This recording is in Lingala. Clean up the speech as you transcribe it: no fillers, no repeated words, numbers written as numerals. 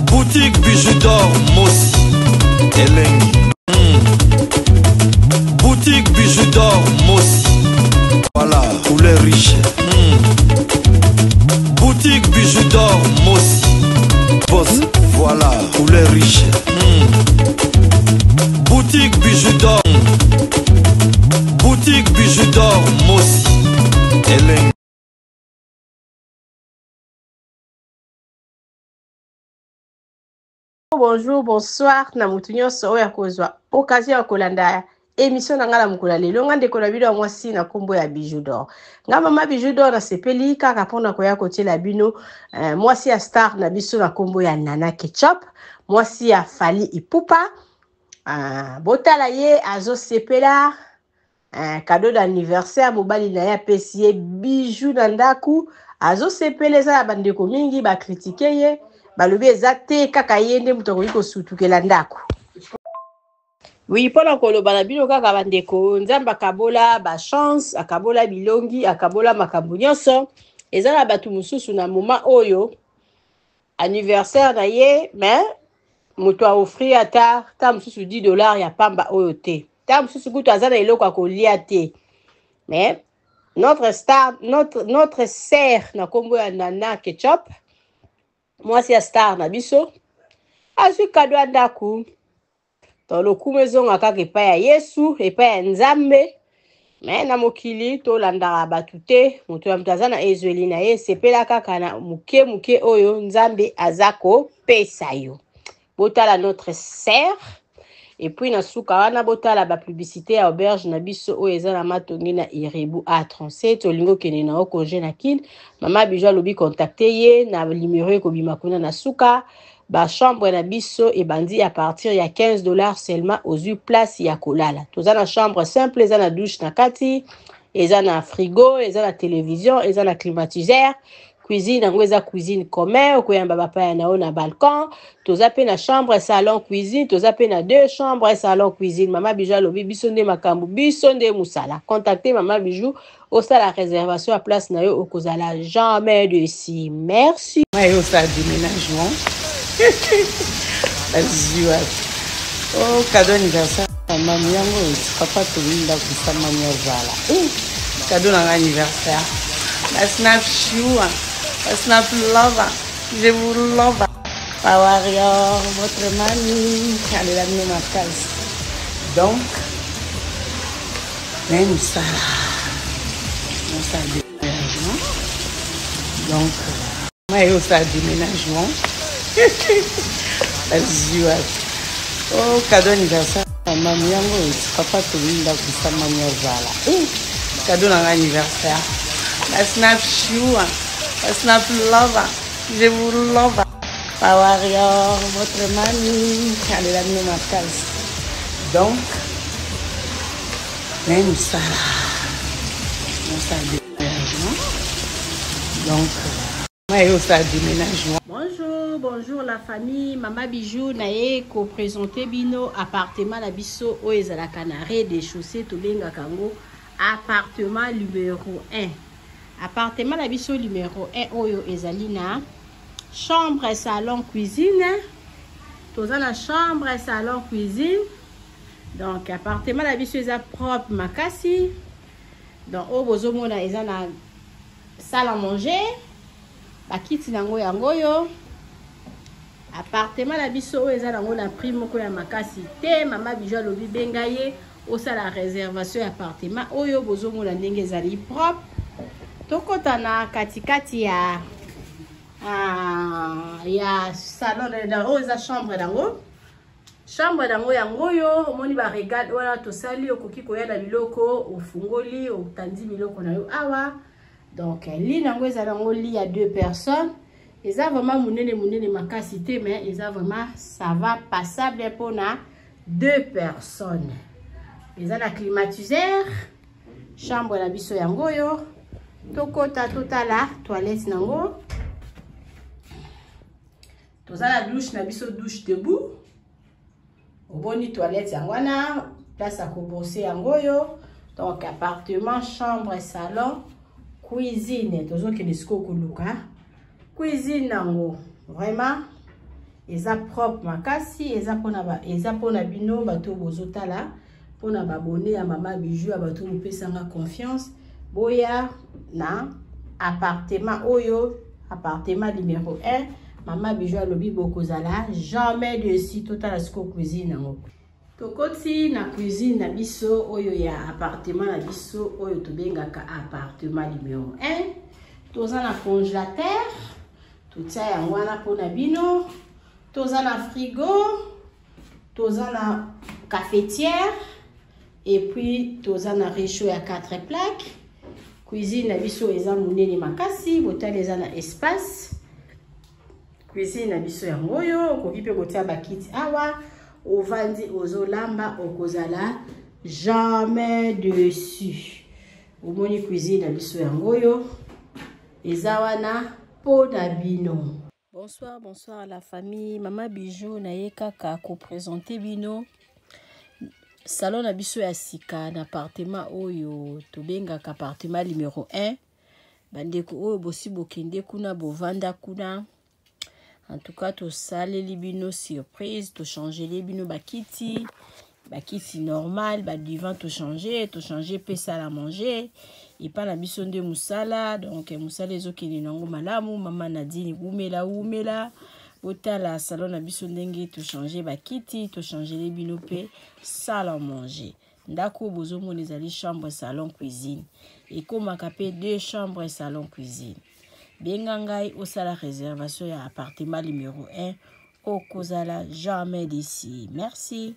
Boutique bijoux d'or Mossi Elengi. Boutique bijoux d'or Mossi. Voilà, couleur riche. Boutique bijoux d'or Mossi. Boss, voilà, couleur riche. Boutique bijoux d'or. Boutique bijoux d'or Mossi Elengi. Bonjour, bonsoir, na mutunyo so ya kozwa occasion ya kolanda émission na ngala mukula lelo ngande ko na bino mwasi na kombo ya Bijoux d'or. Nga mama Bijoux d'or na sepeli kaka pona ko ya kotiela bino mwasi ya star na biso na kombo ya Nana Ketchup, mwasi ya Fally Ipupa. Botala ye azo sepela cadeau d'anniversaire mobali na ya pesi ye bijou na ndaku azo sepeleza ya bandeko mingi ba critiquer ye. Balobi ezate kaka yende muto ko sutukela ndako. Oui, pona koloba na bino kaka bandeko nzamba akabola ba chance, akabola bilongi, akabola makambo nyonso. Ezala batu mususu na moment oyo anniversaire na ye, mais muto a offrir ata ta mususu $10 ya pamba oyo te. Ta mususu kutu azana eloko akolia te. Mais notre star, notre sœur na kombo ya Nana Ketchup, mwasi ya star na biso azwi kado ya ndaku to lokumu ezonga kaka epai ya Yesu epai ya Nzambe me na mokili tolandaka batu te moto ya moto aza na ezweli na ye sepela kaka na muke oyo Nzambe aza kopesa yo. Botala notre sœur et puis na suka wana botala ba publicité ya auberge na biso oyo eza na matongi na Irebu A37 olingo kene na okonje na kin mama Bijoux alobi contacter ye na numéro ekobima kuna na suka ba chambre na biso e bandi à partir ya $15 seulement aux place ya kolala. Toza na chambre simple, eza na douche na kati, eza na frigo, eza na télévision, eza na climatiseur. Cuisine yango eza cuisine commun okoyamba bapaya na o na balcon. Toza pe na chambre salon cuisine, toza pe na deux chambres salon cuisine. Mama Bijoux alobi biso nde makambo biso nde musala. Contactez Mama Bijoux au sa la réservation à place na yo okozala jamais de si. Merci. Mayo sa déménagement. Vas-y. Oh, cadeau anniversaire. Maman yango papa tolinda kusa mama zala. Cadeau na anniversaire. La snap chou. La snap lover. Je vous love. Warrior, votre mamie. Elle est la mienne ma case. Donc, même ça. On s'est déménagement. Donc, mayo sa déménagement. Vas-y. Oh, cadeau anniversaire. Maman yango papa tolinda kusa mama zala. Cadeau na anniversaire. La snap chou. La snap lover. Je vous love. Warrior, votre mamie. Elle est la mienne ma case. Donc, même ça. On s'est déménagement. Donc, mayo sa déménagement. Bonjour la famille, Mama Bijoux nae ko présenter bino appartement na biso o ezala canaré des chaussées to benga kango appartement numéro 1. Appartement na biso numéro 1 oyo ezali na chambre salon cuisine. Toza na chambre salon cuisine. Donc appartement na biso eza propre makasi. Donc o bozomona eza na salle à manger. Bakiti nango yango yo. Appartement la biso eza nango na prix moko ya makasi te. Mama Bijoux alobi benga ye osala réservation ya appartement oyo bozomona ndenge ezali propre. Tokota na katikati ya salon na oyo eza chambre nango. Chambre nango yango yo omoni ba regard wala tosali okoki koya na biloko ofungoli otandi biloko na yo awa. Donc lit nango eza nango lit ya 2 personnes. Ils ont vraiment mounene makasi te mais ils ont vraiment ça va passable pour 2 personnes. Ils ont la climatiseur, chambre la biso yango yo, tokota totala toilette nango. Toza la douche na biso douche debout. Oboni toilette yango na place à koboser yango yo. Donc appartement, chambre, salon, cuisine. Tozo ke disco kuluka. Cuisine nango vraiment eza propre makasi, eza pona bino bato bozotala, pona babone ya Mama Bijou ya bato mopesanga confiance, boya na appartement oyo, appartement numéro 1, Mama Bijou alobi bokozala jamais dessus totala siko cuisine nango. Tokoti na cuisine na biso oyo ya appartement na biso oyo tobengaka appartement numéro 1. Toza na congélateur, totia yango wana pona bino. Toza na frigo, toza na cafetière et puis toza na réchaud ya 4 plaques. Cuisine na biso eza munene makasi, botali eza na espace. Cuisine na biso ya ngoyo, okoki pe kotia bakiti awa, ovandi ozolamba okozala jamais dessus. Omoni cuisine na biso ya ngoyo, eza wana po na bino. Bonsoir, bonsoir la famille. Mama Bijou na ye kaka ko présenter bino salon na biso ya sika na appartement oyo tobengaka appartement numéro 1. Bandeko oyo bosi bokende kuna bovanda kuna. En tout cas, to saleli bino surprise, to changer les bino bakiti normal, ba divan to changer pe sala manger. Et pas la biso de musala, donc musala ezokende nango malamu, Mama Nadine umela. Ota la salon na biso ndenge to changer bakiti, to changer les bino pe sala manger. Ndako bozo mona ezali chambre salon cuisine. Et komaka pe 2 chambres salon cuisine. Benga ngai osala réservation ya appartement numéro 1 okozala jamais d'ici. Merci.